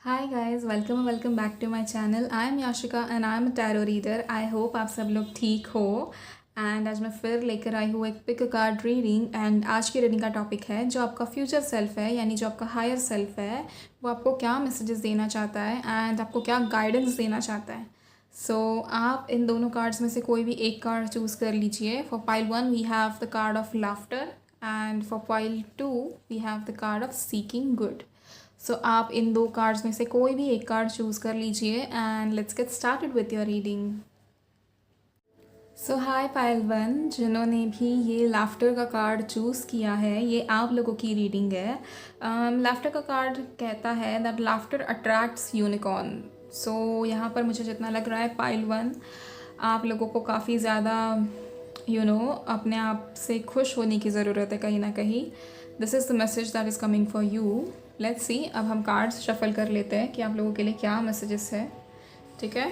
Hi guys, welcome back to my channel. I am Yashika and I am a tarot reader. I hope आप सब लोग ठीक हो। And आज मैं फिर लेकर आई हूँ एक पिक अ कार्ड रीडिंग। एंड आज की रीडिंग का टॉपिक है जो आपका फ्यूचर सेल्फ है, यानी जो आपका हायर सेल्फ है, वो आपको क्या मैसेजेस देना चाहता है एंड आपको क्या गाइडेंस देना चाहता है। आप इन दोनों कार्ड्स में से कोई भी एक कार्ड चूज़ कर लीजिए। For pile one we have the card of laughter and for pile two we have the card of seeking good. आप इन दो कार्ड्स में से कोई भी एक कार्ड चूज़ कर लीजिए and let's get started with your reading. Hi Payal one, जिन्होंने भी ये लाफ्टर का कार्ड चूज़ किया है, ये आप लोगों की रीडिंग है। लाफ्टर का कार्ड कहता है दैट लाफ्टर अट्रैक्ट्स यूनिकॉर्न। यहाँ पर मुझे जितना लग रहा है पायल वन, आप लोगों को काफ़ी ज़्यादा अपने आप से खुश होने की ज़रूरत है कहीं ना कहीं। This is the message that is coming for you. Let's see, अब हम कार्ड्स शफल कर लेते हैं कि आप लोगों के लिए क्या मैसेजेस है। ठीक है,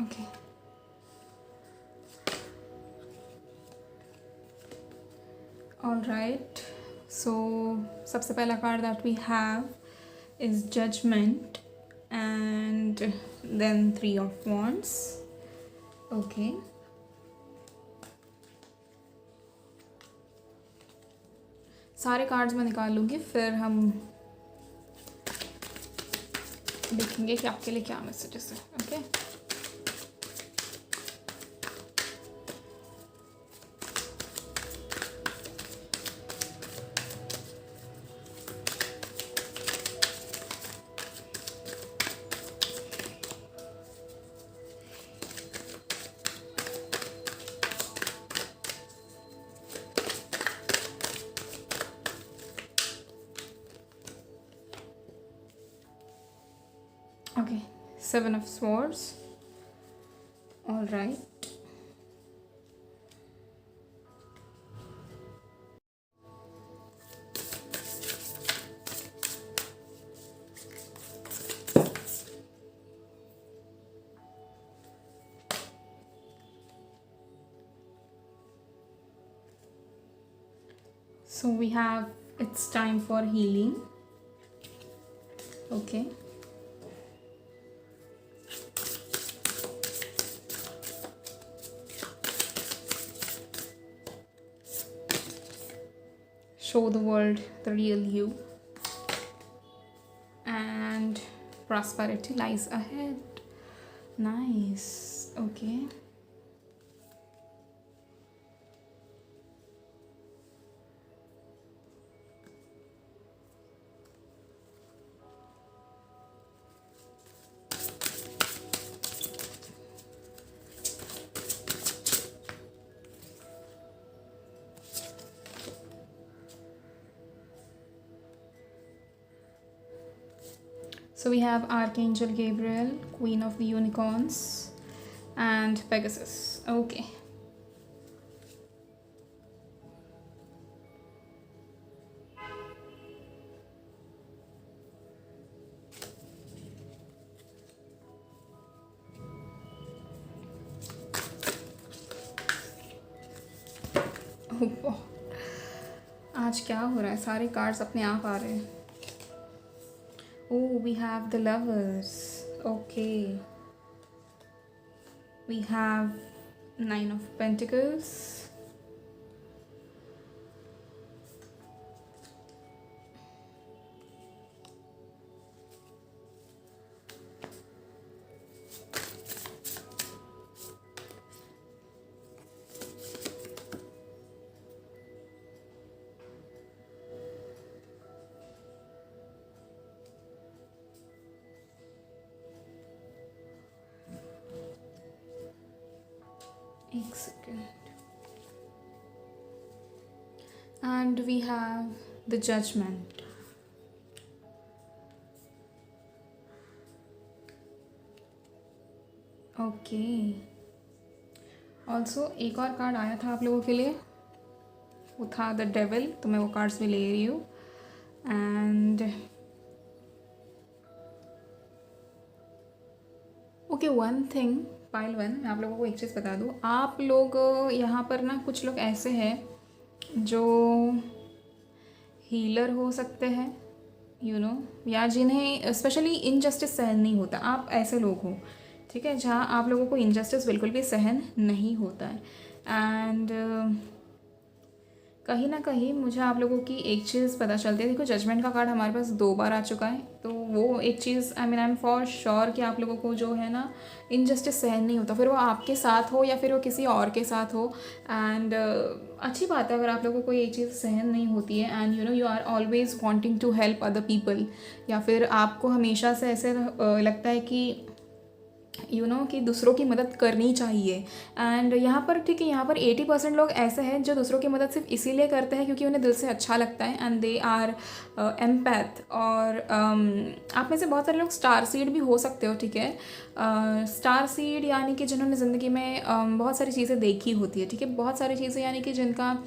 ओके। ऑल राइट, सबसे पहला card that we have is judgement and then three of wands. Okay, सारे कार्ड्स मैं निकाल लूँगी, फिर हम देखेंगे कि आपके लिए क्या मैसेजेस है। Okay, okay, seven of swords. All right, so we have it's time for healing. Okay, show the world the real you and prosperity lies ahead. Nice. Okay, so we have Archangel Gabriel, Queen of the Unicorns, and Pegasus. Okay, oh, आज क्या हो रहा है, सारे cards अपने आप आ रहे हैं। Oh, we have the lovers. Okay, we have Nine of Pentacles, एक second, and we have the Judgment. Okay, also एक और कार्ड आया था आप लोगों के लिए, वो था द डेविल। तो मैं वो कार्ड्स भी ले रही हूँ and okay, one thing, pile one, मैं आप लोगों को एक चीज़ बता दूँ। आप लोग यहाँ पर ना कुछ लोग ऐसे हैं जो हीलर हो सकते हैं, या जिन्हें स्पेशली इनजस्टिस सहन नहीं होता। आप ऐसे लोग हो, ठीक है, जहाँ आप लोगों को इनजस्टिस बिल्कुल भी सहन नहीं होता है। एंड कहीं ना कहीं मुझे आप लोगों की एक चीज़ पता चलती है। देखो, जजमेंट का कार्ड हमारे पास 2 बार आ चुका है, तो वो एक चीज़ आई एम फॉर श्योर कि आप लोगों को जो है ना इनजस्टिस सहन नहीं होता, फिर वो आपके साथ हो या फिर वो किसी और के साथ हो। एंड अच्छी बात है अगर आप लोगों को ये चीज़ सहन नहीं होती है, and you are always wanting to help other people, या फिर आपको हमेशा से ऐसे लगता है कि कि दूसरों की मदद करनी चाहिए। एंड यहाँ पर ठीक है, यहाँ पर 80% लोग ऐसे हैं जो दूसरों की मदद सिर्फ इसीलिए करते हैं क्योंकि उन्हें दिल से अच्छा लगता है, एंड दे आर एम्पैथ। और आप में से बहुत सारे लोग स्टार सीड भी हो सकते हो, ठीक है। स्टार सीड यानी कि जिन्होंने ज़िंदगी में बहुत सारी चीज़ें देखी होती है, ठीक है, बहुत सारी चीज़ें, यानी कि जिनका,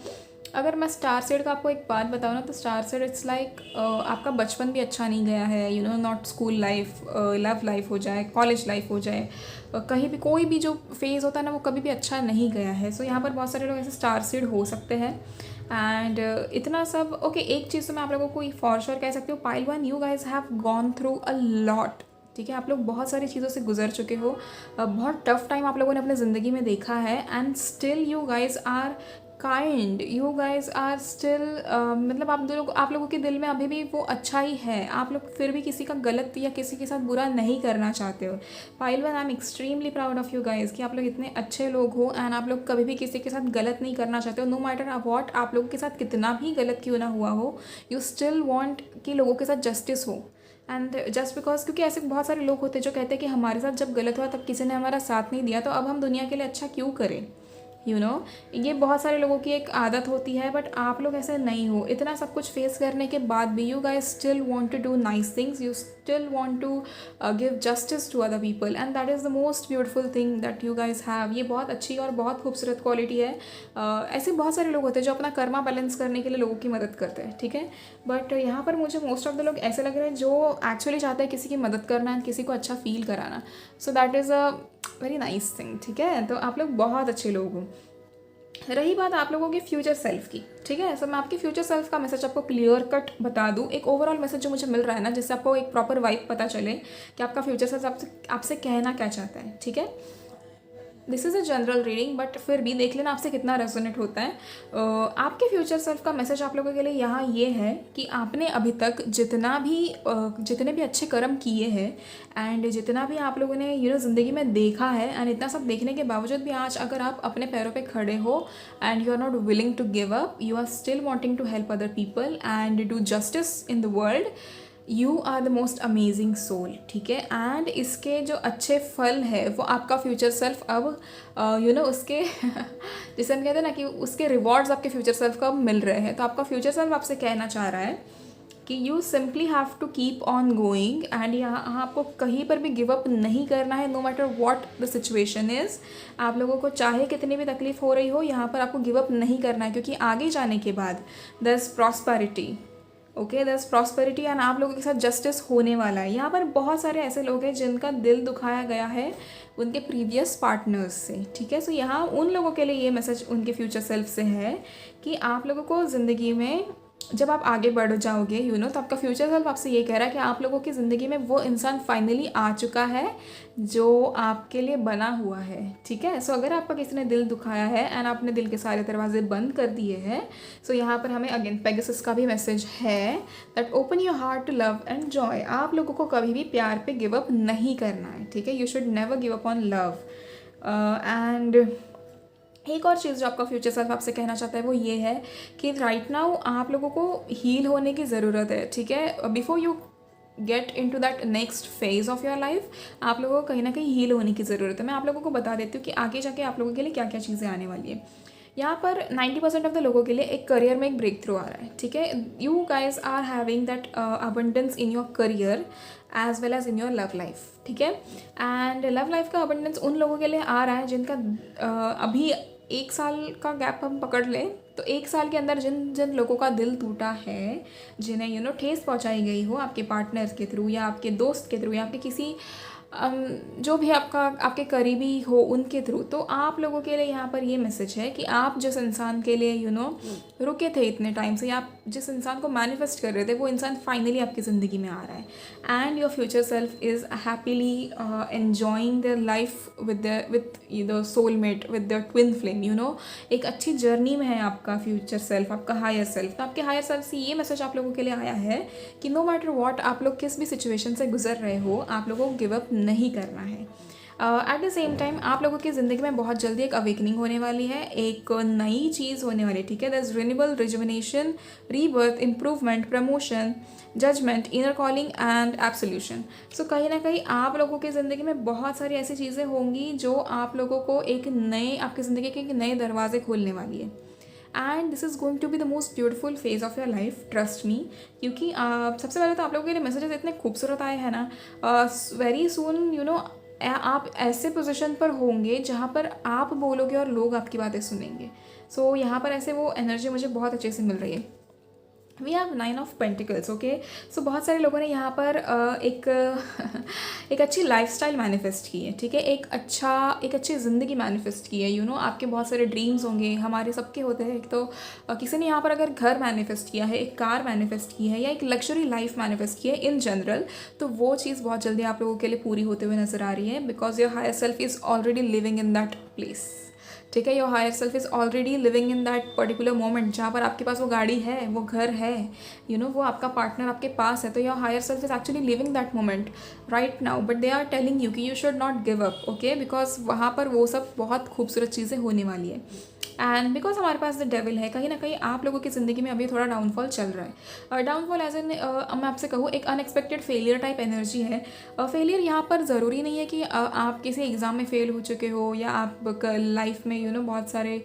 अगर मैं स्टार सीड का आपको एक बात बताऊँ ना, तो स्टार सीड इट्स लाइक आपका बचपन भी अच्छा नहीं गया है, not school life, love life हो जाए, कॉलेज लाइफ हो जाए, कहीं भी कोई भी जो फेज़ होता है ना वो कभी भी अच्छा नहीं गया है। सो यहाँ पर बहुत सारे लोग ऐसे स्टार सीड हो सकते हैं। एंड इतना सब ओके, एक चीज़ तो मैं आप लोगों को फॉर श्योर कह सकती हूँ, pile one, you guys have gone through a lot, ठीक है। आप लोग बहुत सारी चीज़ों से गुजर चुके हो, बहुत टफ टाइम आप लोगों ने अपने ज़िंदगी में देखा है, and still you guys are kind, you guys are still, मतलब आप लोगों के दिल में अभी भी वो अच्छा ही है। आप लोग फिर भी किसी का गलत या किसी के साथ बुरा नहीं करना चाहते हो। Pile one, I am extremely proud of you guys कि आप लोग इतने अच्छे लोग हो, एंड आप लोग कभी भी किसी के साथ गलत नहीं करना चाहते हो। नो मैटर वॉट आप लोगों के साथ कितना भी गलत क्यों ना हुआ हो, यू स्टिल वॉन्ट कि लोगों के साथ जस्टिस हो। एंड जस्ट बिकॉज, क्योंकि ऐसे बहुत सारे लोग होते हैं जो कहते हैं कि हमारे साथ जब गलत हुआ तब किसी ने हमारा साथ नहीं दिया, तो अब हम दुनिया के लिए अच्छा क्यों करें, ये बहुत सारे लोगों की एक आदत होती है। बट आप लोग ऐसे नहीं हो। इतना सब कुछ फेस करने के बाद भी you guys still want to do nice things, you still want to give justice to other people, and that is the most beautiful thing that you guys have. ये बहुत अच्छी और बहुत खूबसूरत क्वालिटी है। ऐसे बहुत सारे लोग होते हैं जो अपना कर्मा बैलेंस करने के लिए लोगों की मदद करते हैं, ठीक है। बट यहाँ पर मुझे मोस्ट ऑफ द लोग ऐसे लग रहे हैं जो एक्चुअली चाहते हैं किसी की मदद करना एंड किसी को अच्छा फील कराना। सो that is a very nice thing, ठीक है। तो आप लोग बहुत अच्छे लोग हो। रही बात आप लोगों की फ्यूचर सेल्फ की, ठीक है, सो मैं आपकी फ्यूचर सेल्फ का मैसेज आपको क्लियर कट बता दूं। एक ओवरऑल मैसेज जो मुझे मिल रहा है ना, जिससे आपको एक प्रॉपर वाइब पता चले कि आपका फ्यूचर सेल्फ आपसे कहना क्या चाहता है, ठीक है। This is a general reading, but फिर भी देख लेना आपसे कितना रेजोनेट होता है। आपके फ्यूचर सेल्फ का मैसेज आप लोगों के लिए यहाँ ये है कि आपने अभी तक जितने भी अच्छे कर्म किए हैं, एंड जितना भी आप लोगों ने ज़िंदगी में देखा है, एंड इतना सब देखने के बावजूद भी आज अगर आप अपने पैरों पे खड़े हो, and you are not willing to give up, you are still wanting to help other people and do justice in the world, you are the most amazing soul, ठीक है। एंड इसके जो अच्छे फल है वो आपका फ्यूचर सेल्फ अब उसके जैसे हम कहते हैं ना कि उसके रिवॉर्ड्स आपके फ्यूचर सेल्फ को अब मिल रहे हैं। तो आपका फ्यूचर सेल्फ आपसे कहना चाह रहा है कि you simply have to keep on going, and यहाँ आपको कहीं पर भी गिव अप नहीं करना है, no matter what the situation is. आप लोगों को चाहे कितनी भी तकलीफ हो रही हो, यहाँ पर आपको गिव अप नहीं करना है, क्योंकि आगे जाने के बाद there is prosperity, okay, there is prosperity, and आप लोगों के साथ जस्टिस होने वाला है। यहाँ पर बहुत सारे ऐसे लोग हैं जिनका दिल दुखाया गया है उनके प्रीवियस पार्टनर्स से, ठीक है। सो यहाँ उन लोगों के लिए ये मैसेज उनके फ्यूचर सेल्फ से है कि आप लोगों को ज़िंदगी में जब आप आगे बढ़ जाओगे तो आपका फ्यूचर सेल्फ आपसे ये कह रहा है कि आप लोगों की ज़िंदगी में वो इंसान फाइनली आ चुका है जो आपके लिए बना हुआ है, ठीक है। सो अगर आपका किसी ने दिल दुखाया है एंड आपने दिल के सारे दरवाजे बंद कर दिए हैं, सो यहाँ पर हमें अगेन पेगासस का भी मैसेज है that open your heart to love and joy. आप लोगों को कभी भी प्यार पे गिव अप नहीं करना है, ठीक है। You should never give up on love. And एक और चीज़ जो आपका फ्यूचर सेल्फ आपसे कहना चाहता है वो ये है कि राइट नाउ आप लोगों को हील होने की ज़रूरत है, ठीक है। Before you get in to that next phase of your life, आप लोगों को कहीं ना कहीं हील होने की ज़रूरत है। मैं आप लोगों को बता देती हूँ कि आगे जाके आप लोगों के लिए क्या क्या चीज़ें आने वाली है। यहाँ पर 90% ऑफ द लोगों के लिए एक करियर में एक ब्रेक थ्रू आ रहा है, ठीक है। You guys are having that abundance in your career as well as in your love life, ठीक है। एंड लव लाइफ का अबंडेंस उन लोगों के लिए आ रहा है जिनका अभी 1 साल का गैप हम पकड़ लें तो 1 साल के अंदर जिन जिन लोगों का दिल टूटा है, जिन्हें ठेस पहुंचाई गई हो आपके पार्टनर के थ्रू या आपके दोस्त के थ्रू या आपके किसी जो भी आपके करीबी हो उनके थ्रू। तो आप लोगों के लिए यहाँ पर ये मैसेज है कि आप जिस इंसान के लिए रुके थे इतने टाइम से, या आप जिस इंसान को मैनिफेस्ट कर रहे थे, वो इंसान फाइनली आपकी ज़िंदगी में आ रहा है, and your future self is happily enjoying their life with the soulmate, with the twin flame. एक अच्छी जर्नी में है आपका फ्यूचर सेल्फ, आपका हायर सेल्फ। तो आपके हायर सेल्फ से ये मैसेज आप लोगों के लिए आया है कि नो मैटर वॉट, आप लोग किस भी सिचुएशन से गुजर रहे हो, आप लोगों को गिव अप नहीं करना है। एट द सेम टाइम आप लोगों की ज़िंदगी में बहुत जल्दी एक अवेकनिंग होने वाली है, एक नई चीज़ होने वाली है, ठीक है। That's renewal, rejuvenation, rebirth, improvement, promotion, judgement, inner calling and absolution. So कहीं ना कहीं आप लोगों की ज़िंदगी में बहुत सारी ऐसी चीज़ें होंगी जो आप लोगों को आपकी ज़िंदगी के एक नए दरवाजे खोलने वाली है, and this is going to be the most beautiful phase of your life, trust me. क्योंकि सबसे पहले तो आप लोगों के लिए मैसेजेस इतने खूबसूरत आए हैं ना, वेरी सून आप ऐसे पोजीशन पर होंगे जहाँ पर आप बोलोगे और लोग आपकी बातें सुनेंगे। सो यहाँ पर ऐसे वो एनर्जी मुझे बहुत अच्छे से मिल रही है। We have 9 of pentacles, okay. So बहुत सारे लोगों ने यहाँ पर एक अच्छी लाइफस्टाइल मैनिफेस्ट की है, ठीक है। एक अच्छी ज़िंदगी मैनिफेस्ट की है। आपके बहुत सारे ड्रीम्स होंगे, हमारे सबके होते हैं। एक तो किसी ने यहाँ पर अगर घर मैनिफेस्ट किया है, एक कार मैनिफेस्ट की है, या एक लग्जरी लाइफ मैनिफेस्ट की है इन जनरल, तो वो चीज़ बहुत जल्दी आप लोगों के लिए पूरी होते हुए नजर आ रही है, because your higher self is already living in that place, ठीक है। Your higher self is already living in that particular moment, जहाँ पर आपके पास वो गाड़ी है, वो घर है, वो आपका पार्टनर आपके पास है। तो your higher self is actually living that moment right now, but they are telling you कि you should not give up, okay, because वहाँ पर वो सब बहुत खूबसूरत चीज़ें होने वाली है। एंड बिकॉज हमारे पास द डेविल है, कहीं ना कहीं आप लोगों की ज़िंदगी में अभी थोड़ा डाउनफॉल चल रहा है। डाउनफॉल एज एन मैं आपसे कहूँ एक अनएक्सपेक्टेड फेलियर टाइप एनर्जी है। फेलियर यहाँ पर ज़रूरी नहीं है कि आप किसी एग्ज़ाम में फ़ेल हो चुके हो, या आप लाइफ में बहुत सारे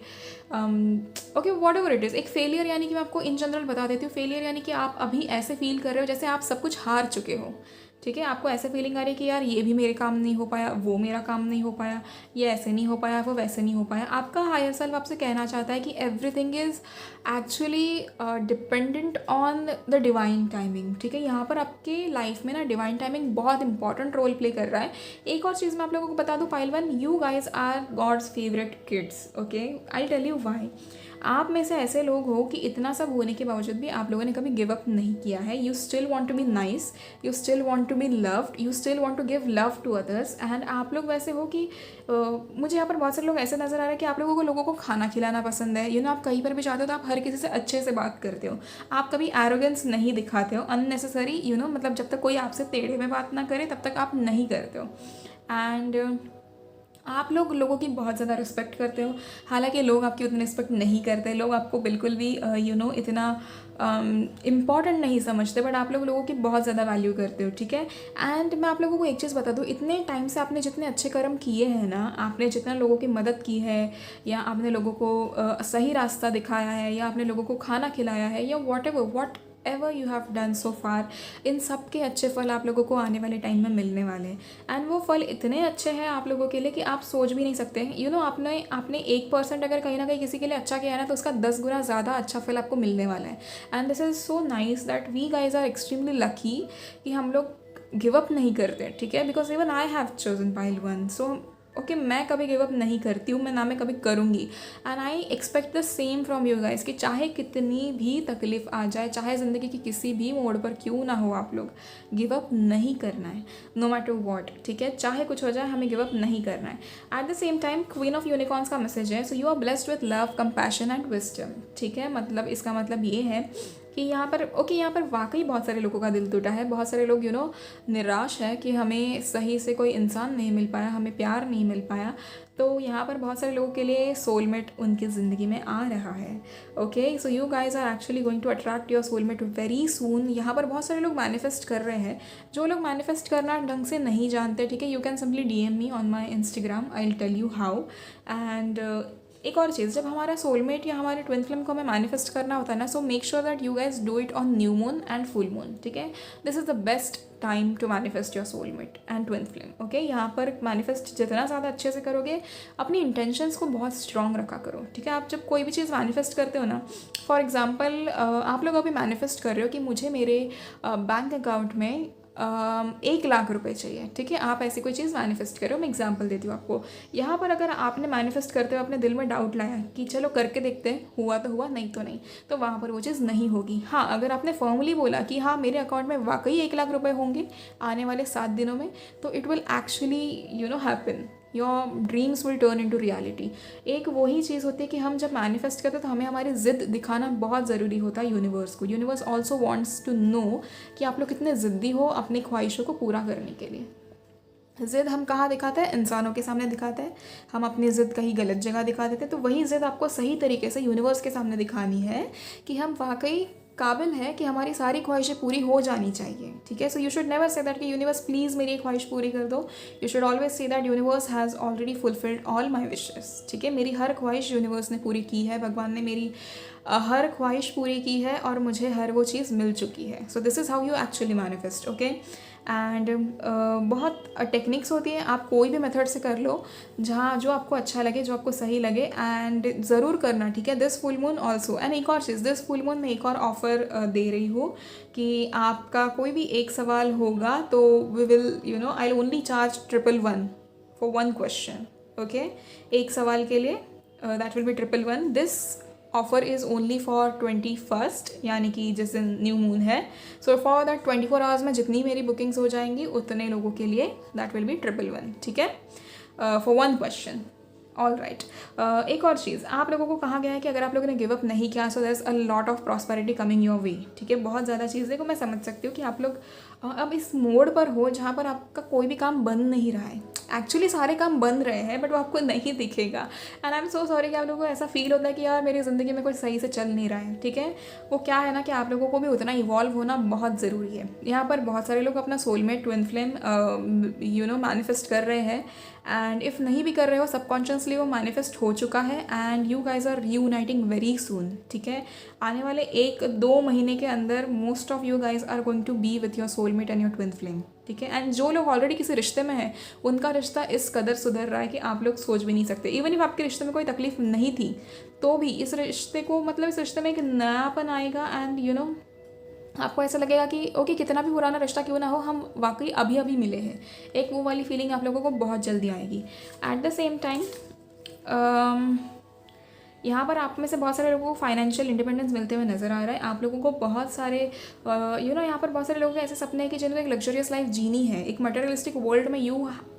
okay what ever it is. एक फेलियर यानी कि मैं आपको इन जनरल बता देती हूँ, फेलियर यानी कि आप अभी ऐसे फील कर रहे हो जैसे आप सब कुछ हार चुके हो, ठीक है। आपको ऐसे फीलिंग आ रही है कि यार ये भी मेरे काम नहीं हो पाया, वो मेरा काम नहीं हो पाया, ये ऐसे नहीं हो पाया, वो वैसे नहीं हो पाया। आपका हायर सेल्फ आपसे कहना चाहता है कि everything is actually dependent on the divine timing, ठीक है। यहाँ पर आपके लाइफ में ना डिवाइन टाइमिंग बहुत इंपॉर्टेंट रोल प्ले कर रहा है। एक और चीज़ मैं आप लोगों को बता दूँ, pile one, you guys are God's favourite kids, okay. I tell you why. आप में से ऐसे लोग हो कि इतना सब होने के बावजूद भी आप लोगों ने कभी गिव अप नहीं किया है। You still want to be nice, you still want to be loved, you still want to give love to others. And आप लोग वैसे हो कि मुझे यहाँ पर बहुत सारे लोग ऐसे नज़र आ रहे हैं कि आप लोगों को खाना खिलाना पसंद है। आप कहीं पर भी जाते हो तो आप हर किसी से अच्छे से बात करते हो, आप कभी एरोगेंस नहीं दिखाते हो अननेसेसरी, मतलब जब तक कोई आपसे टेढ़े में बात ना करे तब तक आप नहीं करते हो। एंड आप लोगों की बहुत ज़्यादा रिस्पेक्ट करते हो, हालांकि लोग आपकी उतनी रिस्पेक्ट नहीं करते, लोग आपको बिल्कुल भी इतना इम्पॉर्टेंट नहीं समझते, बट आप लोगों की बहुत ज़्यादा वैल्यू करते हो, ठीक है। एंड मैं आप लोगों को एक चीज़ बता दूँ, इतने टाइम से आपने जितने अच्छे कर्म किए हैं ना, आपने जितना लोगों की मदद की है, या आपने लोगों को सही रास्ता दिखाया है, या आपने लोगों को खाना खिलाया है, या whatever you have done so far, इन सब के अच्छे फल आप लोगों को आने वाले टाइम में मिलने वाले हैं। एंड वो फल इतने अच्छे हैं आप लोगों के लिए कि आप सोच भी नहीं सकते। आपने 1% अगर कहीं ना कहीं किसी के लिए अच्छा किया है ना, तो उसका 10 गुना ज़्यादा अच्छा फल आपको मिलने वाला है। And this is so nice that we guys are extremely lucky कि हम लोग गिव अप नहीं करते, ठीक है। Because even I have chosen pile one, so okay, मैं कभी गिव अप नहीं करती हूँ, मैं कभी करूँगी। And I expect the same from you guys कि चाहे कितनी भी तकलीफ़ आ जाए, चाहे ज़िंदगी की किसी भी मोड़ पर क्यों ना हो, आप लोग गिव अप नहीं करना है, नो मैटर वॉट, ठीक है। चाहे कुछ हो जाए, हमें गिव अप नहीं करना है। At the same time queen of unicorns का मैसेज है, so you are blessed with love, compassion and wisdom, ठीक है। मतलब इसका मतलब ये है कि यहाँ पर वाकई बहुत सारे लोगों का दिल टूटा है, बहुत सारे लोग निराश है कि हमें सही से कोई इंसान नहीं मिल पाया, हमें प्यार नहीं मिल पाया। तो यहाँ पर बहुत सारे लोगों के लिए सोलमेट उनकी ज़िंदगी में आ रहा है, okay. So you guys are actually going to attract your soulmate very soon. यहाँ पर बहुत सारे लोग मैनिफेस्ट कर रहे हैं, जो लोग मैनिफेस्ट करना ढंग से नहीं जानते, ठीक है, you can simply DM me on my Instagram, I will tell you how. And एक और चीज़, जब हमारा सोलमेट या हमारे ट्विन फ्लेम को हमें मैनिफेस्ट करना होता है ना, so make sure that you guys do it on new moon and full moon, ठीक है। This is the best time to manifest your soulmate and twin flame, okay. यहाँ पर मैनिफेस्ट जितना ज़्यादा अच्छे से करोगे, अपनी इंटेंशंस को बहुत स्ट्रॉन्ग रखा करो, ठीक है। आप जब कोई भी चीज़ मैनिफेस्ट करते हो ना, फॉर एग्जाम्पल आप लोग अभी मैनिफेस्ट कर रहे हो कि मुझे मेरे बैंक अकाउंट में 1 लाख रुपए चाहिए, ठीक है, आप ऐसी कोई चीज़ मैनिफेस्ट करो। मैं एग्जांपल देती हूँ आपको। यहाँ पर अगर आपने मैनिफेस्ट करते हुए अपने दिल में डाउट लाया कि चलो करके देखते हैं, हुआ तो हुआ, नहीं तो नहीं, तो वहाँ पर वो चीज़ नहीं होगी। हाँ, अगर आपने फॉर्मली बोला कि हाँ मेरे अकाउंट में वाकई 1 लाख रुपए होंगे आने वाले 7 दिनों में, तो it will actually happen. Your dreams will turn into reality. एक वही चीज़ होती है कि हम जब मैनिफेस्ट करते हैं तो हमें हमारी ज़िद दिखाना बहुत ज़रूरी होता है यूनिवर्स को। Universe also wants to know कि आप लोग कितने ज़िद्दी हो अपनी ख्वाहिशों को पूरा करने के लिए। ज़िद हम कहाँ दिखाते हैं? इंसानों के सामने दिखाते हैं। हम अपनी ज़िद कहीं गलत जगह दिखा देते हैं, तो वही ज़िद आपको सही तरीके से यूनिवर्स के सामने दिखानी है कि हम वाकई काबिल है कि हमारी सारी ख्वाहिशें पूरी हो जानी चाहिए, ठीक है। So you should never say that कि यूनिवर्स प्लीज़ मेरी ख्वाहिश पूरी कर दो। You should always say that universe has already fulfilled all my wishes, ठीक है। मेरी हर ख्वाहिश यूनिवर्स ने पूरी की है, भगवान ने मेरी हर ख्वाहिश पूरी की है और मुझे हर वो चीज़ मिल चुकी है। So this is how you actually manifest, okay. And बहुत टेक्निक्स होती हैं, आप कोई भी मेथड से कर लो जहाँ जो आपको अच्छा लगे, जो आपको सही लगे, एंड ज़रूर करना, ठीक है। This full moon also, and एक और चीज़, दिस फुल मून में एक और ऑफ़र दे रही हूँ कि आपका कोई भी एक सवाल होगा तो we will I will only charge 111 for 1 question, okay. एक सवाल के लिए that will be 111। This offer is only for 21st, यानी कि जिस दिन न्यू मून है। सो फॉर दैट 24 आवर्स में जितनी मेरी बुकिंग्स हो जाएंगी उतने लोगों के लिए दैट विल बी 111, ठीक है, फॉर 1 क्वेश्चन। All right. एक और चीज़, आप लोगों को कहा गया है कि अगर आप लोगों ने गिव अप नहीं किया so there is a lot of prosperity coming your way, ठीक है। बहुत ज़्यादा चीज़ें को मैं समझ सकती हूँ कि आप लोग अब इस मोड पर हो जहाँ पर आपका कोई भी काम बन नहीं रहा है। एक्चुअली सारे काम बन रहे हैं बट वो आपको नहीं दिखेगा, and I am so sorry कि आप लोगों को ऐसा फील होता है कि यार मेरी ज़िंदगी में कुछ सही से चल नहीं रहा है, ठीक है। वो क्या है ना कि आप लोगों को भी उतना इवॉल्व होना बहुत ज़रूरी है। यहाँ पर बहुत सारे लोग अपना सोलमेट ट्विन फ्लेम मैनिफेस्ट कर रहे हैं, एंड इफ़ नहीं भी कर रहे हो सबकॉन्शियसली वो मैनिफेस्ट हो चुका है, and you guys are reuniting very soon, ठीक है। आने वाले 1-2 महीने के अंदर most of you guys are going to be with your soulmate and your twin flame, ठीक है। एंड जो लोग ऑलरेडी किसी रिश्ते में हैं उनका रिश्ता इस कदर सुधर रहा है कि आप लोग सोच भी नहीं सकते। इवन इफ आपके रिश्ते में कोई तकलीफ नहीं थी तो भी इस रिश्ते को इस रिश्ते में एक नयापन आएगा, एंड आपको ऐसा लगेगा कि ओके कितना भी पुराना रिश्ता क्यों ना हो, हम वाकई अभी अभी मिले हैं। एक वो वाली फीलिंग आप लोगों को बहुत जल्दी आएगी। एट द सेम टाइम यहाँ पर आप में से बहुत सारे लोगों को फाइनेंशियल इंडिपेंडेंस मिलते हुए नज़र आ रहा है। आप लोगों को बहुत सारे यहाँ पर बहुत सारे लोगों के ऐसे सपने हैं कि जिनको एक लग्जरियस लाइफ जीनी है। एक मटेरियलिस्टिक वर्ल्ड में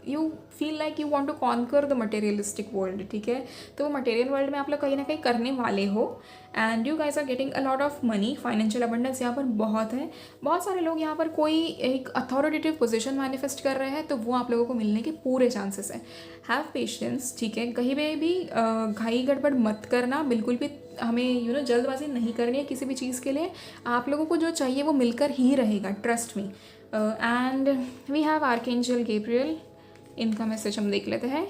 you feel like you want to conquer the materialistic world, ठीक है। तो वो मटेरियल वर्ल्ड में आप लोग कहीं ना कहीं करने वाले हो, and you guys are getting a lot of money. Financial abundance यहाँ पर बहुत है। बहुत सारे लोग यहाँ पर कोई एक अथॉरिटेटिव पोजीशन मैनिफेस्ट कर रहे हैं तो वो आप लोगों को मिलने के पूरे चांसेस हैं। हैव पेशेंस, ठीक है। कहीं भी घाई गड़बड़ मत करना, बिल्कुल भी हमें जल्दबाजी नहीं करनी है किसी भी चीज़ के लिए। आप लोगों को जो चाहिए वो मिलकर ही रहेगा, trust me. And we have archangel Gabriel, इनका मैसेज हम देख लेते हैं।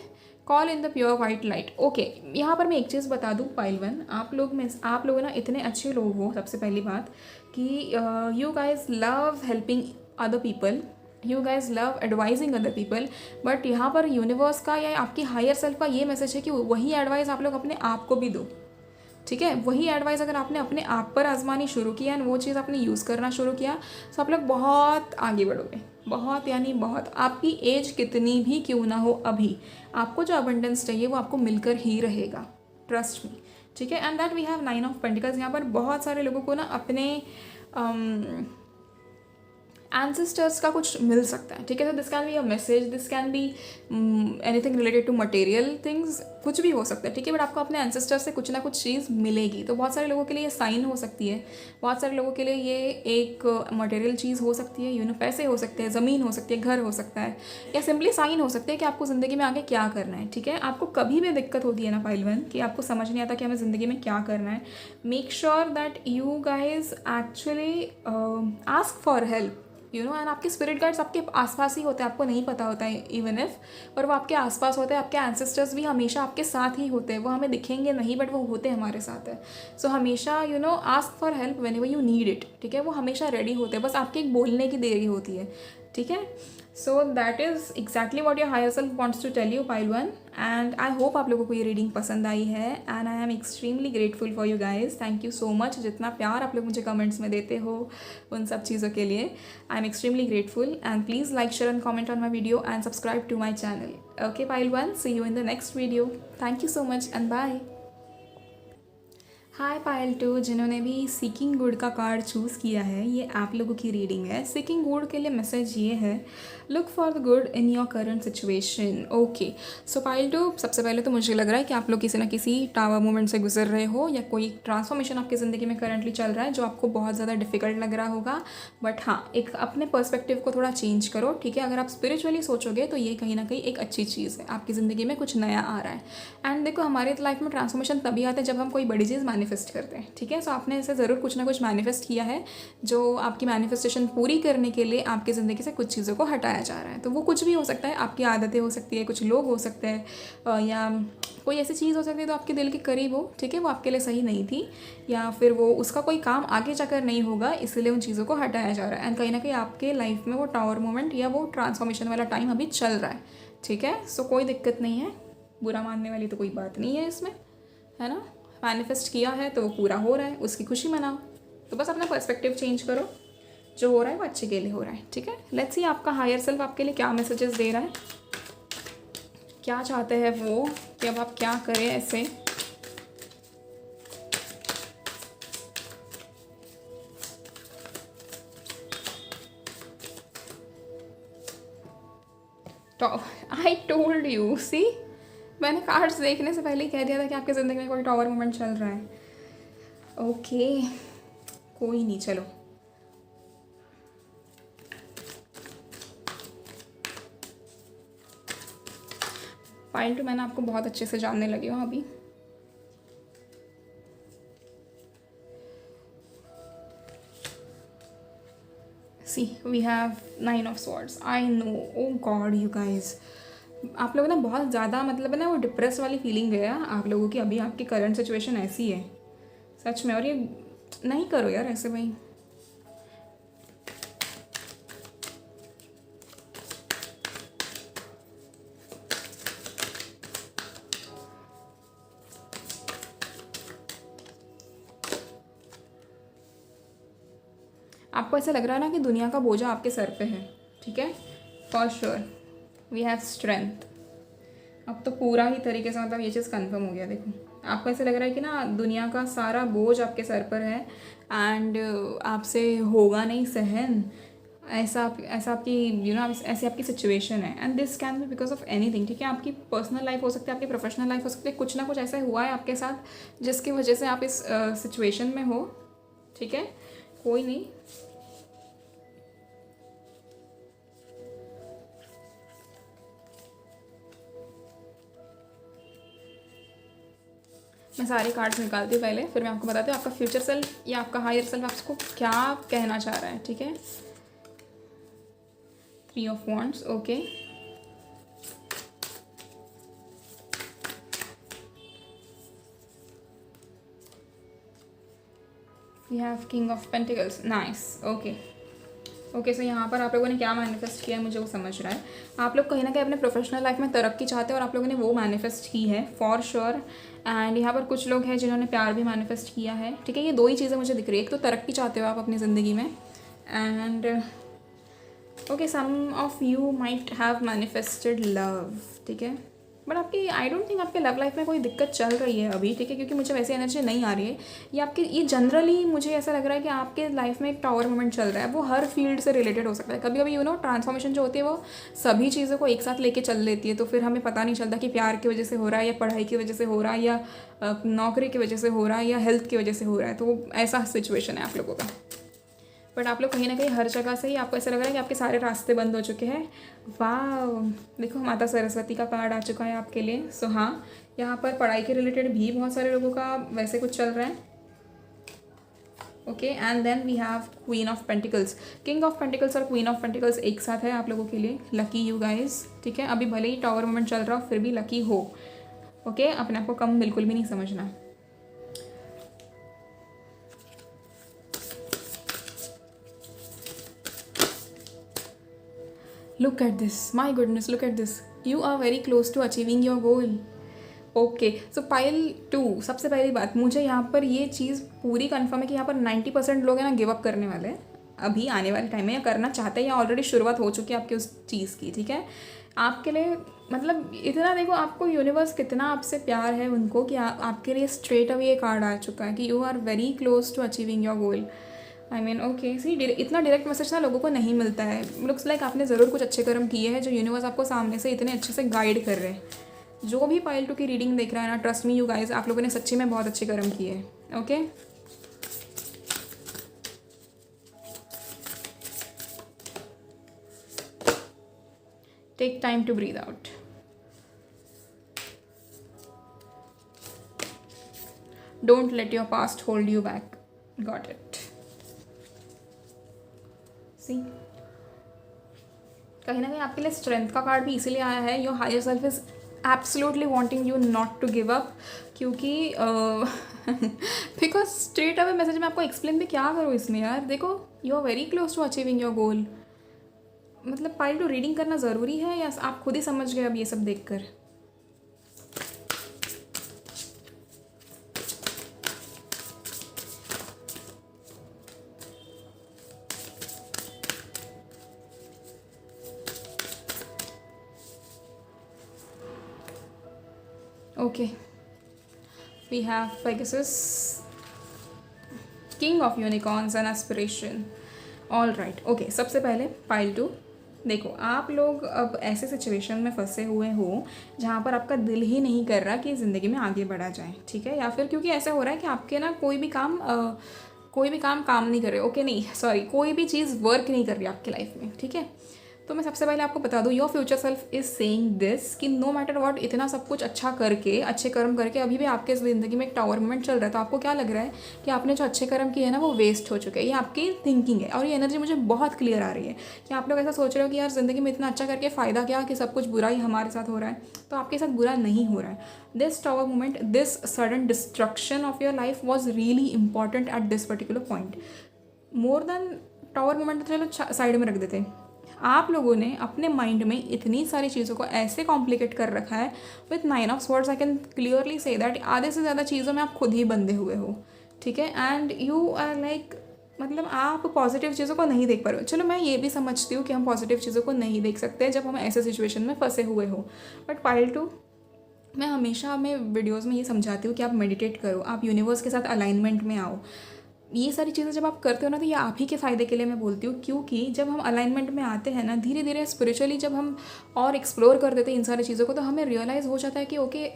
Call in the pure white light, okay. यहाँ पर मैं एक चीज़ बता दूँ पाइल वन, आप लोग ना इतने अच्छे लोग हो, सबसे पहली बात कि you guys love helping other people, you guys love advising other people, but यहाँ पर यूनिवर्स का या आपकी हायर सेल्फ का ये मैसेज है कि वही एडवाइस आप लोग अपने आप को भी दो, ठीक है। वही एडवाइस अगर आपने अपने आप पर आजमानी शुरू किया एंड वो चीज़ आपने यूज़ करना शुरू किया तो आप लोग बहुत आगे बढ़ोगे, बहुत यानी बहुत। आपकी एज कितनी भी क्यों ना हो, अभी आपको जो अबंडेंस चाहिए वो आपको मिलकर ही रहेगा, ट्रस्ट मी, ठीक है। And that we have 9 of pentacles. यहाँ पर बहुत सारे लोगों को ना अपने एंसेस्टर्स का कुछ मिल सकता है, ठीक है। तो this can be a message, this can be anything related to material things, कुछ भी हो सकता है, ठीक है। बट आपको अपने एंसेस्टर से कुछ ना कुछ चीज़ मिलेगी। तो बहुत सारे लोगों के लिए ये साइन हो सकती है, बहुत सारे लोगों के लिए ये एक मटेरियल चीज़ हो सकती है, पैसे हो सकते हैं, ज़मीन हो सकती है, घर हो सकता है, या सिंपली साइन हो सकते हैं कि आपको ज़िंदगी में आगे क्या करना है, ठीक है। आपको कभी भी दिक्कत होती है ना पाइल वन कि आपको समझ नहीं आता कि हमें ज़िंदगी में क्या करना है, make sure that you guys actually ask for help, and आपके स्पिरिट गाइड्स आपके आसपास ही होते हैं, आपको नहीं पता होता है इवन इफ, पर वो आपके आसपास होते हैं। आपके एंसेस्टर्स भी हमेशा आपके साथ ही होते हैं, वो हमें दिखेंगे नहीं बट वो होते हैं हमारे साथ है। सो हमेशा ask for help whenever you need it, ठीक है। वो हमेशा रेडी होते हैं, बस आपके एक बोलने की देरी होती है। ठीक है। So that is exactly what your higher self wants to tell you pile one. And I hope आप लोगों को ये रीडिंग पसंद आई है and I am extremely grateful for you guys. Thank you so much, जितना प्यार आप लोग मुझे कमेंट्स में देते हो उन सब चीज़ों के लिए I am extremely grateful. And please like, share and comment on my video and subscribe to my channel. Okay pile one, see you in the next video. Thank you so much and bye. Hi pile two, जिन्होंने भी seeking good का card choose किया है, ये आप लोगों की reading है। सीकिंग गुड के लिए मैसेज ये है, look for the good in your current situation. Okay, so pile two, सबसे पहले तो मुझे लग रहा है कि आप लोग किसी ना किसी टावर मोमेंट से गुजर रहे हो या कोई ट्रांसफॉर्मेशन आपकी ज़िंदगी में करंटली चल रहा है जो आपको बहुत ज़्यादा डिफिकल्ट लग रहा होगा। बट हाँ, एक अपने पर्सपेक्टिव को थोड़ा चेंज करो, ठीक है। अगर आप स्पिरिचुअली सोचोगे तो ये कहीं ना कहीं एक अच्छी चीज़ है, आपकी ज़िंदगी में कुछ नया आ रहा है। एंड देखो, हमारे लाइफ में ट्रांसफॉर्मेशन तभी आता है जब हम कोई बड़ी चीज़ मैनिफेस्ट करते हैं, ठीक है। सो आपने ऐसे ज़रूर कुछ ना कुछ मैनिफेस्ट किया है जो आपकी मैनिफेस्टेशन पूरी करने के लिए आपकी ज़िंदगी से कुछ चीज़ों को हटाया जा रहा है। तो वो कुछ भी हो सकता है, आपकी आदतें हो सकती है, कुछ लोग हो सकते हैं, या कोई ऐसी चीज़ हो सकती है तो आपके दिल के करीब हो, ठीक है, वो आपके लिए सही नहीं थी, या फिर वो उसका कोई काम आगे जाकर नहीं होगा, इसलिए उन चीज़ों को हटाया जा रहा है। एंड कहीं ना कहीं आपके लाइफ में वो टावर मोमेंट या वो ट्रांसफॉर्मेशन वाला टाइम अभी चल रहा है, ठीक है। सो कोई दिक्कत नहीं है, बुरा मानने वाली तो कोई बात नहीं है इसमें, है ना। मैनिफेस्ट किया है तो वो पूरा हो रहा है, उसकी खुशी मनाओ। तो बस अपना पर्सपेक्टिव चेंज करो, जो हो रहा है वो अच्छे के लिए हो रहा है, ठीक है। लेट्स सी आपका हायर सेल्फ आपके लिए क्या मैसेजेस दे रहा है, क्या चाहते हैं वो, कि अब आप क्या करें ऐसे। तो आई टोल्ड यू, सी, मैंने कार्ड्स देखने से पहले ही कह दिया था कि आपकी ज़िंदगी में कोई टावर मोमेंट चल रहा है। ओके, कोई नहीं, चलो। पायल टू, मैंने आपको बहुत अच्छे से जानने लगी हूँ अभी। See, we have 9 of swords. I know, oh god you guys, आप लोग ना बहुत ज़्यादा, मतलब है ना, वो डिप्रेस वाली फीलिंग है आप लोगों की। अभी आपकी करंट सिचुएशन ऐसी है सच में, और ये नहीं करो यार ऐसे भाई। आपको ऐसा लग रहा है ना कि दुनिया का बोझा आपके सर पे है, ठीक है। For sure we have strength. अब तो पूरा ही तरीके से मतलब ये चीज़ कंफर्म हो गया। देखो, आपको ऐसा लग रहा है कि ना दुनिया का सारा बोझ आपके सर पर है एंड आपसे होगा नहीं सहन, ऐसा आपकी ऐसी आपकी सिचुएशन है। And this can B because of anything, ठीक है। आपकी पर्सनल लाइफ हो सकती है, आपकी प्रोफेशनल लाइफ हो सकती है, कुछ ना कुछ ऐसा हुआ है आपके साथ जिसकी वजह से आप इस सिचुएशन में हो, ठीक है। कोई नहीं, मैं सारे कार्ड्स निकालती हूँ पहले, फिर मैं आपको बताती हूँ आपका फ्यूचर सेल्फ या आपका हायर सेल्फ आपको क्या कहना चाह रहा है, ठीक है। 3 of wands, okay. We have king of pentacles, nice, okay. Okay, so यहाँ पर आप लोगों ने क्या मैनिफेस्ट किया है मुझे वो समझ रहा है। आप लोग कहीं ना कहीं अपने प्रोफेशनल लाइफ में तरक्की चाहते हैं और आप लोगों ने वो मैनिफेस्ट की है फॉर श्योर। एंड यहाँ पर कुछ लोग हैं जिन्होंने प्यार भी मैनिफेस्ट किया है, ठीक है। ये दो ही चीज़ें मुझे दिख रही है, एक तो तरक्की चाहते हो आप अपनी ज़िंदगी में, and okay some of you might have manifested love, ठीक है। बट आपकी, आई डोंट थिंक आपके लव लाइफ में कोई दिक्कत चल रही है अभी, ठीक है, क्योंकि मुझे वैसे एनर्जी नहीं आ रही है। ये जनरली मुझे ऐसा लग रहा है कि आपके लाइफ में एक टावर मोमेंट चल रहा है, वो हर फील्ड से रिलेटेड हो सकता है। कभी कभी ट्रांसफॉर्मेशन जो होती है वो सभी चीज़ों को एक साथ लेके चल लेती है, तो फिर हमें पता नहीं चलता कि प्यार की वजह से हो रहा है या पढ़ाई की वजह से हो रहा है या नौकरी की वजह से हो रहा है या हेल्थ की वजह से हो रहा है। तो ऐसा सिचुएशन है आप लोगों का। बट आप लोग कहीं ना कहीं हर जगह से ही आपको ऐसा लग रहा है कि आपके सारे रास्ते बंद हो चुके हैं। वाह, देखो माता सरस्वती का कार्ड आ चुका है आपके लिए। सो हाँ, यहाँ पर पढ़ाई के रिलेटेड भी बहुत सारे लोगों का वैसे कुछ चल रहा है, okay. And then we have queen of pentacles. King of pentacles और क्वीन ऑफ पेंटिकल्स एक साथ है आप लोगों के लिए। लकी यू गाइज, ठीक है। अभी भले ही टावर मोमेंट चल रहा हो फिर भी लकी हो, ओके। अपने आप को कम बिल्कुल भी नहीं समझना। Look at this, my goodness, look at this, you are very close to achieving your goal. Okay, so pile 2, सबसे पहली बात मुझे यहाँ पर ये चीज़ पूरी कंफर्म है कि यहाँ पर 90% लोग हैं ना गिव अप करने वाले हैं अभी आने वाले टाइम में, या करना चाहते हैं, या ऑलरेडी शुरुआत हो चुकी है आपकी उस चीज़ की। ठीक है, आपके लिए मतलब इतना देखो आपको यूनिवर्स कितना आपसे प्यार है उनको कि आपके लिए स्ट्रेट अवे ये कार्ड आ चुका है कि you are very close to achieving your goal. I mean okay, see इतना डायरेक्ट मैसेज ना लोगों को नहीं मिलता है। लुक्स लाइक आपने ज़रूर कुछ अच्छे कर्म किए हैं जो यूनिवर्स आपको सामने से इतने अच्छे से गाइड कर रहे हैं। जो भी पाइल 2 की रीडिंग देख रहा है ना, ट्रस्ट मी यू गाइज, आप लोगों ने सच्ची में बहुत अच्छे कर्म किए हैं। Okay, take time to breathe out. Don't let your past hold you back. Got it. See कहीं ना कहीं आपके लिए स्ट्रेंथ का कार्ड भी इसीलिए आया है। Your higher self is absolutely wanting you not to give up, क्योंकि बिकॉज स्ट्रेट अवे मैसेज में आपको एक्सप्लेन भी क्या करूँ इसमें यार। देखो, you are very close to achieving your goal. मतलब पाइल 2 रीडिंग करना ज़रूरी है या आप खुद ही समझ गए अब ये सब देख कर? Okay, we have Pegasus, King of Unicorns and Aspiration. All right, okay, सबसे पहले पाइल 2, देखो आप लोग अब ऐसे सिचुएशन में फंसे हुए हो जहाँ पर आपका दिल ही नहीं कर रहा कि ज़िंदगी में आगे बढ़ा जाए। ठीक है, या फिर क्योंकि ऐसा हो रहा है कि आपके ना कोई भी काम नहीं कर रहे। ओके, नहीं सॉरी, कोई भी चीज़ वर्क नहीं कर रही आपकी लाइफ में। ठीक है, तो मैं सबसे पहले आपको बता दूँ, your future self is saying this कि नो मैटर व्हाट, इतना सब कुछ अच्छा करके, अच्छे कर्म करके अभी भी आपके ज़िंदगी में एक टावर मोमेंट चल रहा है। तो आपको क्या लग रहा है कि आपने जो अच्छे कर्म किए हैं ना वो वेस्ट हो चुके हैं। ये आपकी थिंकिंग है और ये एनर्जी मुझे बहुत क्लियर आ रही है कि आप लोग ऐसा सोच रहे हो कि यार ज़िंदगी में इतना अच्छा करके फ़ायदा क्या, कि सब कुछ बुरा ही हमारे साथ हो रहा है। तो आपके साथ बुरा नहीं हो रहा है। This tower moment, this sudden destruction of your life was really important at this particular point. More than tower moment तो चलो साइड में रख देते हैं। आप लोगों ने अपने माइंड में इतनी सारी चीज़ों को ऐसे कॉम्प्लिकेट कर रखा है with 9 of swords. I can clearly say that आधे से ज़्यादा चीज़ों में आप खुद ही बंधे हुए हो। ठीक है, एंड यू आर लाइक, मतलब आप पॉजिटिव चीज़ों को नहीं देख पा रहे हो। चलो मैं ये भी समझती हूँ कि हम पॉजिटिव चीज़ों को नहीं देख सकते जब हम ऐसे सिचुएशन में फंसे हुए हो। बट पाइल 2, मैं हमेशा मैं वीडियोज़ में ये समझाती हूँ कि आप मेडिटेट करो, आप यूनिवर्स के साथ अलाइनमेंट में आओ। ये सारी चीज़ें जब आप करते हो ना तो ये आप ही के फ़ायदे के लिए मैं बोलती हूँ, क्योंकि जब हम अलाइनमेंट में आते हैं ना, धीरे धीरे स्पिरिचुअली जब हम और एक्सप्लोर कर देते हैं इन सारी चीज़ों को, तो हमें रियलाइज़ हो जाता है कि ओके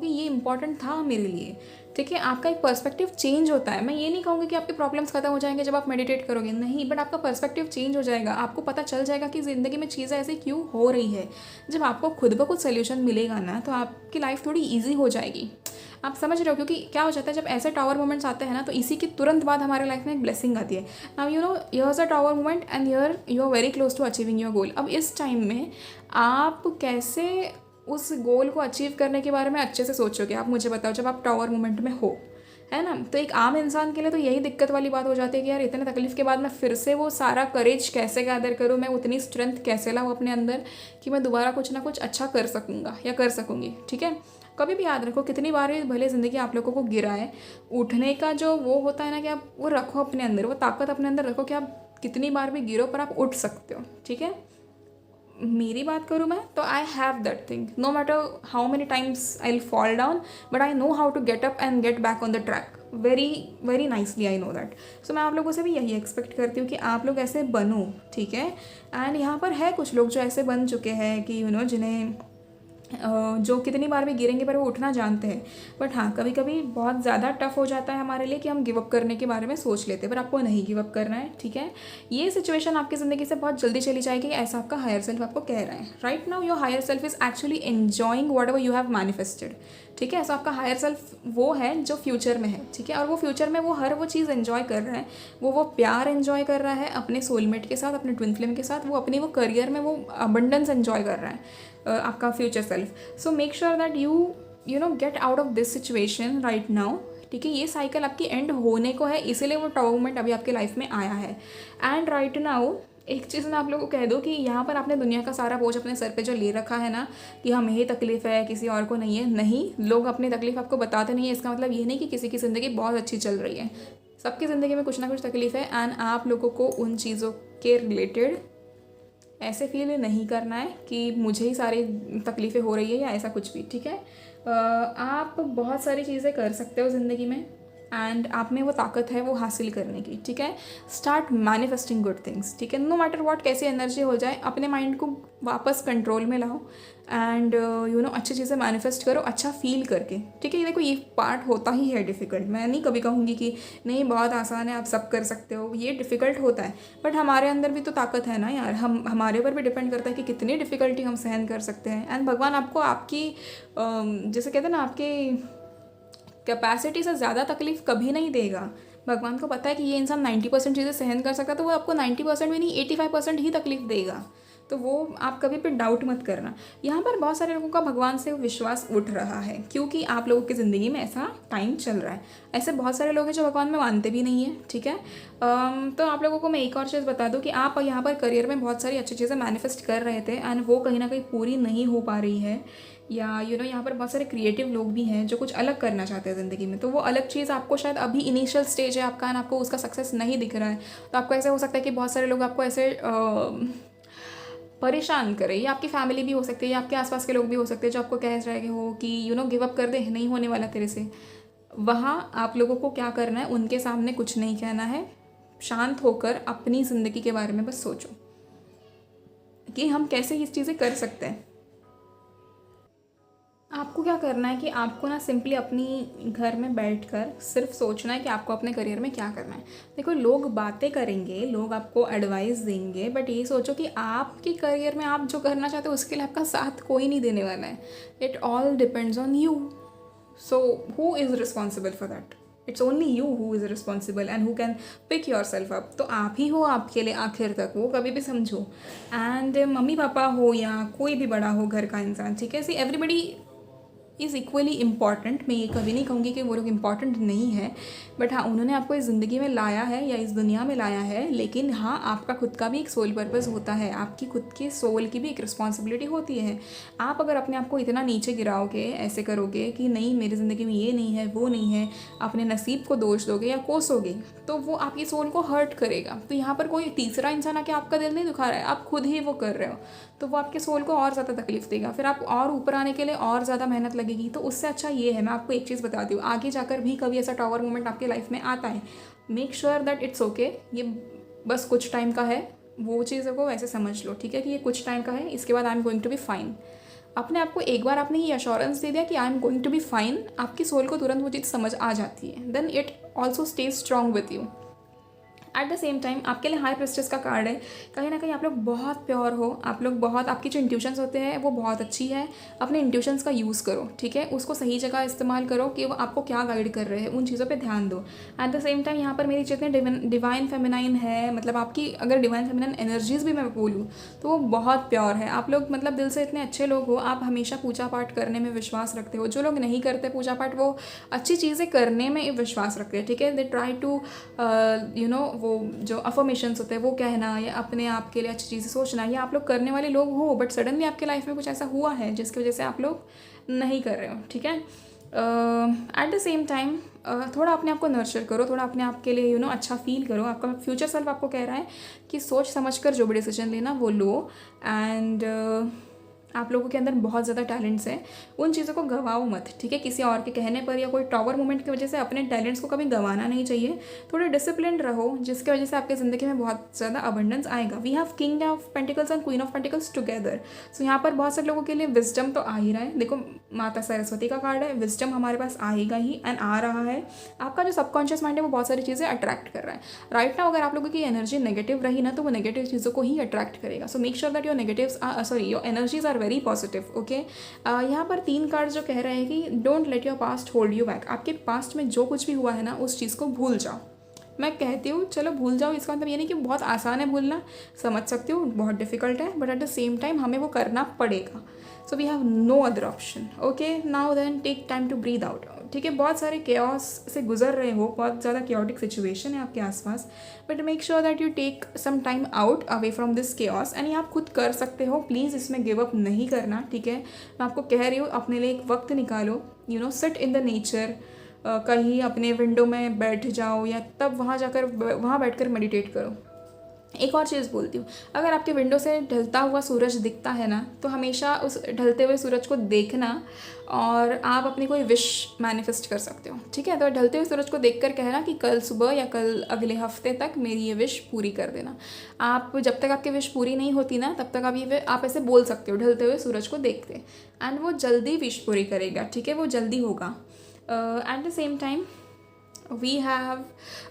ये इंपॉर्टेंट था मेरे लिए। ठीक है, आपका एक पर्सपेक्टिव चेंज होता है। मैं ये नहीं कहूँगी कि आपके प्रॉब्लम्स खत्म हो जाएंगे जब आप मेडिटेट करोगे, नहीं, बट आपका पर्सपेक्टिव चेंज हो जाएगा। आपको पता चल जाएगा कि ज़िंदगी में चीज़ें ऐसे क्यों हो रही है। जब आपको खुद ब खुद सोल्यूशन मिलेगा ना, तो आपकी लाइफ थोड़ी ईजी हो जाएगी। आप समझ रहे हो, क्योंकि क्या हो जाता है जब ऐसे टावर मोमेंट्स आते हैं ना, तो इसी के तुरंत बाद हमारे लाइफ में एक ब्लेसिंग आती है। Now you know here's a tower moment and here you are very close to achieving your goal. अब इस टाइम में आप कैसे उस गोल को अचीव करने के बारे में अच्छे से सोचोगे, आप मुझे बताओ। जब आप टावर मोमेंट में हो, है ना, तो एक आम इंसान के लिए तो यही दिक्कत वाली बात हो जाती है कि यार इतने तकलीफ के बाद मैं फिर से वो सारा करेज कैसे गैदर करूँ, मैं उतनी स्ट्रेंथ कैसे लाऊँ अपने अंदर कि मैं दोबारा कुछ ना कुछ अच्छा कर सकूँगा या कर सकूँगी। ठीक है, कभी भी याद रखो, कितनी बार भी भले ज़िंदगी आप लोगों को गिराए, उठने का जो वो होता है ना कि आप वो रखो अपने अंदर, वो ताकत अपने अंदर रखो कि आप कितनी बार भी गिरो पर आप उठ सकते हो। ठीक है, मेरी बात करूँ मैं तो I have that thing, no matter how many times I will fall down, but I know how to get up and get back on the track very very nicely, I know that. So मैं आप लोगों से भी यही expect करती हूँ कि आप लोग ऐसे बनो। ठीक है, एंड यहाँ पर है कुछ लोग जो ऐसे बन चुके हैं कि यू नो जिन्हें जो कितनी बार भी गिरेंगे पर वो उठना जानते हैं। बट हाँ, कभी कभी बहुत ज़्यादा टफ हो जाता है हमारे लिए कि हम गिव अप करने के बारे में सोच लेते हैं, पर आपको नहीं गिव अप करना है। ठीक है, ये सिचुएशन आपकी ज़िंदगी से बहुत जल्दी चली जाएगी, ऐसा आपका हायर सेल्फ आपको कह रहा है। Right now your higher self is actually enjoying whatever you have manifested. ठीक है, सो आपका हायर सेल्फ वो है जो फ्यूचर में है। ठीक है, और वो फ्यूचर में वो हर वो चीज़ एंजॉय कर रहा है, वो प्यार एंजॉय कर रहा है अपने सोलमेट के साथ, अपने ट्विन फ्लेम के साथ, वो अपनी वो करियर में वो अबंडेंस एंजॉय कर रहा है आपका future self. So make sure that you know get out of this situation right now. ठीक है, ये साइकिल आपकी एंड होने को है, इसीलिए वो टावर मोमेंट अभी आपके लाइफ में आया है। एंड राइट नाउ एक चीज़ मैं आप लोगों को कह दूँ कि यहाँ पर आपने दुनिया का सारा बोझ अपने सर पे जो ले रखा है ना, कि हमें ही तकलीफ़ है, किसी और को नहीं है। नहीं, लोग अपनी तकलीफ़ आपको बताते नहीं है, इसका मतलब ये नहीं कि किसी की ज़िंदगी बहुत अच्छी चल रही है। सबकी ज़िंदगी में कुछ ना कुछ तकलीफ़ है, एंड आप लोगों को उन चीज़ों के रिलेटेड ऐसे फील नहीं करना है कि मुझे ही सारी तकलीफ़ें हो रही है या ऐसा कुछ भी, ठीक है। आप बहुत सारी चीज़ें कर सकते हो ज़िंदगी में, एंड आप में वो ताकत है वो हासिल करने की, ठीक है। स्टार्ट मैनिफेस्टिंग गुड थिंग्स, ठीक है। नो मैटर व्हाट, कैसी एनर्जी हो जाए, अपने माइंड को वापस कंट्रोल में लाओ, एंड अच्छी चीज़ें मैनिफेस्ट करो, अच्छा फील करके, ठीक है। ये देखो, ये पार्ट होता ही है डिफ़िकल्ट। मैं नहीं कभी कहूँगी कि नहीं बहुत आसान है, आप सब कर सकते हो। ये डिफ़िकल्ट होता है, बट हमारे अंदर भी तो ताकत है ना यार। हमारे ऊपर भी डिपेंड करता है कि कितनी डिफ़िकल्टी हम सहन कर सकते हैं। एंड भगवान आपको आपकी जैसे कहते हैं ना, आपकी कैपेसिटी से ज़्यादा तकलीफ़ कभी नहीं देगा। भगवान को पता है कि ये इंसान 90% चीज़ें सहन कर सकता है, तो वो आपको 90% भी नहीं, 85% ही तकलीफ़ देगा। तो वो आप कभी भी डाउट मत करना। यहाँ पर बहुत सारे लोगों का भगवान से विश्वास उठ रहा है, क्योंकि आप लोगों की ज़िंदगी में ऐसा टाइम चल रहा है। ऐसे बहुत सारे लोग हैं जो भगवान में मानते भी नहीं हैं, ठीक है। तो आप लोगों को मैं एक और चीज़ बता दूँ कि आप यहाँ पर करियर में बहुत सारी अच्छी चीज़ें मैनिफेस्ट कर रहे थे, एंड वो कहीं ना कहीं पूरी नहीं हो पा रही है, या यहाँ पर बहुत सारे क्रिएटिव लोग भी हैं जो कुछ अलग करना चाहते हैं ज़िंदगी में। तो वो अलग चीज़ आपको शायद अभी इनिशियल स्टेज है आपका, एंड आपको उसका सक्सेस नहीं दिख रहा है। तो आपको ऐसा हो सकता है कि बहुत सारे लोग आपको ऐसे परेशान करें, या आपकी फैमिली भी हो सकती है, या आपके आसपास के लोग भी हो सकते हैं जो आपको कह रहे हो कि गिव अप कर दे, नहीं होने वाला तेरे से। वहाँ आप लोगों को क्या करना है, उनके सामने कुछ नहीं कहना है। शांत होकर अपनी ज़िंदगी के बारे में बस सोचो कि हम कैसे ये चीज़ें कर सकते हैं। आपको क्या करना है कि आपको ना सिंपली अपनी घर में बैठकर सिर्फ सोचना है कि आपको अपने करियर में क्या करना है। देखो, लोग बातें करेंगे, लोग आपको एडवाइस देंगे, बट ये सोचो कि आपके करियर में आप जो करना चाहते हो उसके लिए आपका साथ कोई नहीं देने वाला है। It all depends on you. So who is responsible for that? It's only you who is responsible and who can pick yourself up. तो आप ही हो आपके लिए आखिर तक, वो कभी भी समझो। एंड मम्मी पापा हो या कोई भी बड़ा हो घर का इंसान, ठीक है, see everybody is equally important. मैं ये कभी नहीं कहूँगी कि वो लोग इम्पॉर्टेंट नहीं है, बट हाँ, उन्होंने आपको इस ज़िंदगी में लाया है या इस दुनिया में लाया है। लेकिन हाँ, आपका खुद का भी एक सोल पर्पस होता है, आपकी खुद के सोल की भी एक रिस्पॉन्सिबिलिटी होती है। आप अगर अपने आप को इतना नीचे गिराओगे, ऐसे करोगे कि नहीं मेरी ज़िंदगी में ये नहीं है, वो नहीं है, अपने नसीब को दोष दोगे या कोसोगे, तो वो आपकी सोल को हर्ट करेगा। तो यहाँ पर कोई तीसरा इंसान आके आपका दिल नहीं दुखा रहा है, आप खुद ही वो कर रहे हो, तो वो आपके सोल को और ज़्यादा तकलीफ देगा। फिर आप और ऊपर आने के लिए और ज़्यादा मेहनत लगेगी। तो उससे अच्छा ये है, मैं आपको एक चीज़ बता दूँ, आगे जाकर भी कभी ऐसा टावर मोमेंट आपके लाइफ में आता है, make sure that it's okay, ये बस कुछ टाइम का है। वो चीज़ों को वैसे समझ लो, ठीक है, कि ये कुछ टाइम का है, इसके बाद I am going to be fine. अपने आप को एक बार आपने ये अश्योरेंस दे दिया कि I am going to be fine, आपकी सोल को तुरंत वो चीज़ समझ आ जाती है। Then it also stay strong with you. At the same time आपके लिए हाई प्रेस्टिज का कार्ड है। कहीं ना कहीं आप लोग बहुत प्योर हो, आप लोग बहुत, आपकी जो इंट्यूशंस होते हैं वो बहुत अच्छी है। अपने इंट्यूशंस का यूज़ करो, ठीक है, उसको सही जगह इस्तेमाल करो कि वो आपको क्या गाइड कर रहे हैं, उन चीज़ों पे ध्यान दो। एट द सेम टाइम यहाँ पर मेरी जितने डिवाइन फेमिनाइन है, मतलब आपकी अगर डिवाइन फेमिनाइन एनर्जीज़ भी मैं बोलूँ तो वो बहुत प्योर है। आप लोग मतलब दिल से इतने अच्छे लोग हो, आप हमेशा पूजा पाठ करने में विश्वास रखते हो। जो लोग नहीं करते पूजा पाठ, वो अच्छी चीज़ें करने में विश्वास रखते हैं, ठीक है। दे ट्राई टू वो जो अफर्मेशंस होते हैं वो कहना, या अपने आप के लिए अच्छी चीज़ें सोचना, ये आप लोग करने वाले लोग हो। बट सडनली आपके लाइफ में कुछ ऐसा हुआ है जिसकी वजह से आप लोग नहीं कर रहे हो, ठीक है। एट द सेम टाइम थोड़ा अपने आप को नर्चर करो, थोड़ा अपने आप के लिए अच्छा फील करो। आपका फ्यूचर सेल्फ आपको कह रहा है कि सोच समझ कर जो भी डिसीजन लेना वो लो। एंड आप लोगों के अंदर बहुत ज़्यादा टैलेंट्स हैं, उन चीज़ों को गवाओ मत, ठीक है। किसी और के कहने पर या कोई टॉवर मोमेंट की वजह से अपने टैलेंट्स को कभी गंवाना नहीं चाहिए। थोड़े डिसिप्लिन रहो, जिसकी वजह से आपकी ज़िंदगी में बहुत ज़्यादा अबंडेंस आएगा। We have king of pentacles and queen of pentacles together. So यहाँ पर बहुत सारे लोगों के लिए विजडम तो आ ही रहा है। देखो, माता सरस्वती का कार्ड है, विजडम हमारे पास आएगा ही एंड आ रहा है। आपका जो सबकॉन्शियस माइंड है वो बहुत सारी चीज़ें अट्रैक्ट कर रहा है राइट नाउ। अगर आप लोगों की एनर्जी नेगेटिव रही ना, तो वो नेगेटिव चीज़ों को ही अट्रैक्ट करेगा। So make sure that your your energies are very positive, okay. यहाँ पर 3 कार्ड जो कह रहे हैं कि don't let your past hold you back. आपके पास्ट में जो कुछ भी हुआ है ना, उस चीज़ को भूल जाओ, मैं कहती हूँ चलो भूल जाओ, इसका मतलब ये नहीं कि बहुत आसान है भूलना, समझ सकती हूँ बहुत डिफ़िकल्ट है, but at the same time हमें वो करना पड़ेगा. So we have no other option. Okay, now then take time to breathe out. ठीक है, बहुत सारे केओस से गुजर रहे हो, बहुत ज़्यादा केओटिक सिचुएशन है आपके आसपास, but make sure that you take some time out away from this chaos. And ये आप खुद कर सकते हो, प्लीज़ इसमें गिव अप नहीं करना. ठीक है, मैं आपको कह रही हूँ अपने लिए एक वक्त निकालो, you know, sit in the nature, कहीं अपने विंडो में बैठ जाओ या तब वहाँ जाकर वहाँ बैठकर मेडिटेट करो. एक और चीज़ बोलती हूँ, अगर आपके विंडो से ढलता हुआ सूरज दिखता है ना, तो हमेशा उस ढलते हुए सूरज को देखना और आप अपनी कोई विश मैनिफेस्ट कर सकते हो. ठीक है, तो ढलते हुए सूरज को देखकर कहना कि कल सुबह या कल अगले हफ्ते तक मेरी ये विश पूरी कर देना. आप जब तक आपकी विश पूरी नहीं होती ना, तब तक आप ऐसे बोल सकते हो ढलते हुए सूरज को देखते, एंड वो जल्दी विश पूरी करेगा. ठीक है, वो जल्दी होगा. At the same time we have,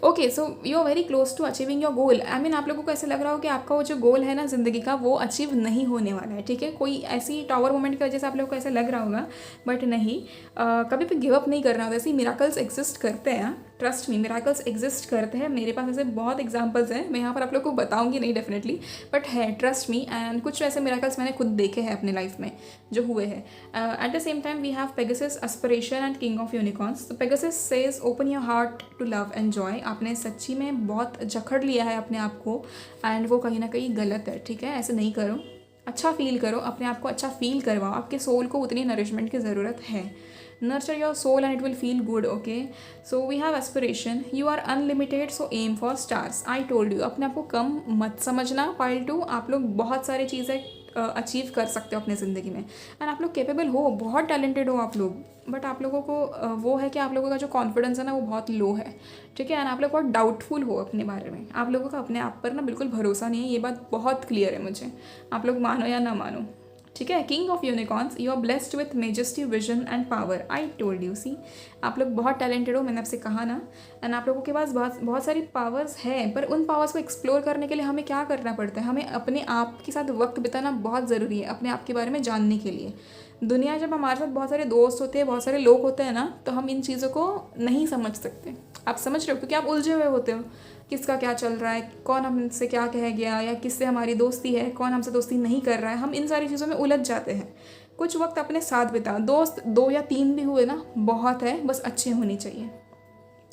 okay, so you are very close to achieving your goal. I mean आप लोगों को ऐसा लग रहा हो कि आपका वो जो गोल है ना ज़िंदगी का, वो अचीव नहीं होने वाला है. ठीक है, कोई ऐसी टावर मोमेंट की वजह से आप लोगों को ऐसा लग रहा होगा, बट नहीं, कभी भी गिव अप नहीं करना होता. ऐसे मिराकल्स एग्जिस्ट करते हैं, ट्रस्ट मी, मिराकल्स एग्जिस्ट करते हैं. मेरे पास ऐसे बहुत एग्जाम्पल्स हैं, मैं यहाँ पर आप लोग को बताऊँगी नहीं डेफिनेटली, बट है, ट्रस्ट मी. एंड कुछ ऐसे मिराकल्स मैंने खुद देखे हैं अपने लाइफ में जो हुए हैं. At the same time we have Pegasus, aspiration and king of unicorns. तो Pegasus says open your heart to love and joy. आपने सच्ची में बहुत जकड़ लिया है अपने आप को, एंड वो कहीं ना कहीं गलत है. ठीक है, ऐसे नहीं करो, अच्छा फील करो, अपने आप को अच्छा फील करवाओ. आपके सोल को उतनी नरिशमेंट की ज़रूरत है. Nurture your soul and it will feel good. Okay, so we have aspiration. You are unlimited, so aim for stars. I told you, अपने आप को कम मत समझना. Pile 2, आप लोग बहुत सारी चीज़ें अचीव कर सकते हो अपने ज़िंदगी में, एंड आप लोग कैपेबल हो, बहुत टैलेंटेड हो आप लोग, बट आप लोगों को वो है कि आप लोगों का जो कॉन्फिडेंस है ना, वो बहुत लो है. ठीक है, एंड आप लोग बहुत डाउटफुल हो अपने बारे में. आप लोगों का अपने आप पर ना बिल्कुल भरोसा नहीं है, ये बात बहुत क्लियर है मुझे, आप लोग मानो या ना मानो. ठीक है, king of unicorns, you are blessed with majesty, vision and power. I told you, see, आप लोग बहुत टैलेंटेड हो, मैंने आपसे कहा ना. एंड आप लोगों के पास बहुत सारी पावर्स हैं, पर उन पावर्स को एक्सप्लोर करने के लिए हमें क्या करना पड़ता है, हमें अपने आप के साथ वक्त बिताना बहुत ज़रूरी है, अपने आप के बारे में जानने के लिए. दुनिया, जब हमारे साथ बहुत सारे दोस्त होते हैं, बहुत सारे लोग होते हैं ना, तो हम इन चीज़ों को नहीं समझ सकते. आप समझ रहे हो, क्योंकि आप उलझे हुए होते हो, किसका क्या चल रहा है, कौन हमसे क्या कह गया, या किससे हमारी दोस्ती है, कौन हमसे दोस्ती नहीं कर रहा है. हम इन सारी चीज़ों में उलझ जाते हैं. कुछ वक्त अपने साथ बिता. दोस्त 2 या 3 भी हुए ना, बहुत है, बस अच्छे होने चाहिए.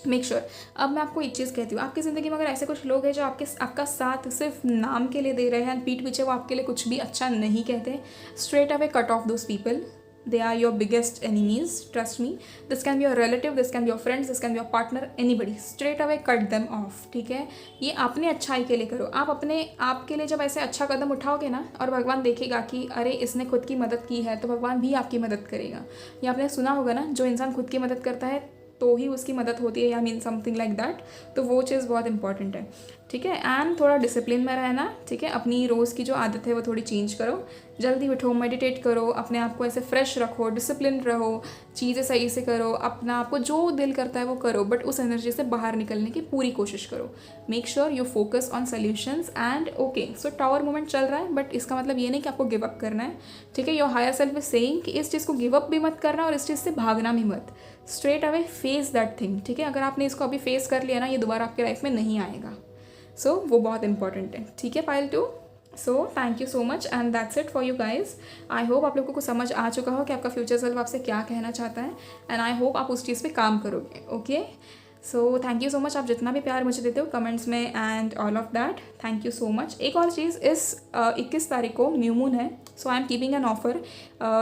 Make sure. अब मैं आपको एक चीज़ कहती हूँ, आपकी ज़िंदगी में अगर ऐसे कुछ लोग हैं जो आपका साथ सिर्फ नाम के लिए दे रहे हैं, पीठ पीछे वो आपके लिए कुछ भी अच्छा नहीं कहते, straight away cut off those people. They are your biggest enemies, trust me. This can be your relative, this can be your friends, this can be your partner, anybody. Straight away cut them off. ठीक है, ये अपने अच्छाई के लिए करो. आप अपने आप के लिए जब ऐसे अच्छा कदम उठाओगे ना, और भगवान देखेगा कि अरे इसने खुद की मदद की है, तो भगवान भी आपकी मदद करेगा. ये आपने सुना होगा ना, जो इंसान खुद की मदद करता है तो ही उसकी मदद होती है, या मीन समथिंग लाइक दैट. तो वो चीज़ बहुत इंपॉर्टेंट है. ठीक है, एंड थोड़ा डिसिप्लिन में रहना. ठीक है, अपनी रोज़ की जो आदत है वो थोड़ी चेंज करो. जल्दी उठो, मेडिटेट करो, अपने आप को ऐसे फ्रेश रखो, डिसिप्लिन रहो, चीज़ें सही से करो, अपना आपको जो दिल करता है वो करो, बट उस एनर्जी से बाहर निकलने की पूरी कोशिश करो. Make sure you focus on solutions. And okay, so tower moment चल रहा है, बट इसका मतलब ये नहीं कि आपको गिव अप करना है. ठीक है, your higher self is saying कि इस चीज़ को गिव अप भी मत करना और इस चीज़ से भागना भी मत. Straight away face that thing. ठीक है, अगर आपने इसको अभी फेस कर लिया ना, ये दोबारा आपके लाइफ में नहीं आएगा. सो वो बहुत इंपॉर्टेंट है. ठीक है, pile 2. So thank you so much, and that's it for you guys. I hope आप लोगों को समझ आ चुका हो कि आपका फ्यूचर सेल्फ आपसे क्या कहना चाहता है, एंड आई होप आप उस चीज़ पे काम करोगे. Okay, so thank you so much. आप जितना भी प्यार मुझे देते हो कमेंट्स में and all of that, thank you so much. एक और चीज़, इस 21 तारीख को न्यू मून है, so I am keeping an offer.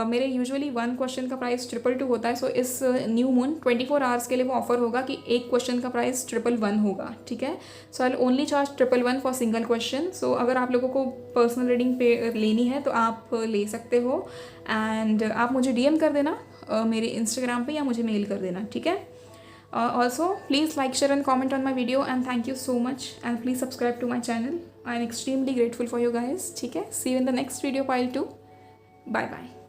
मेरे यूजुअली 1 क्वेश्चन का प्राइस 222 होता है. सो इस न्यू मून 24 आवर्स के लिए वो ऑफर होगा कि एक क्वेश्चन का प्राइस 111 होगा. ठीक है, so I will only charge 111 for single question. So अगर आप लोगों को पर्सनल रीडिंग पे लेनी है तो आप ले सकते हो, एंड आप मुझे DM कर देना मेरे इंस्टाग्राम पे, या मुझे मेल कर देना. ठीक है, also please like, share and comment on my video, and thank you so much, and please subscribe to my channel. I am extremely grateful for you guys. ठीक है, see you in the next video, pile 2. Bye bye.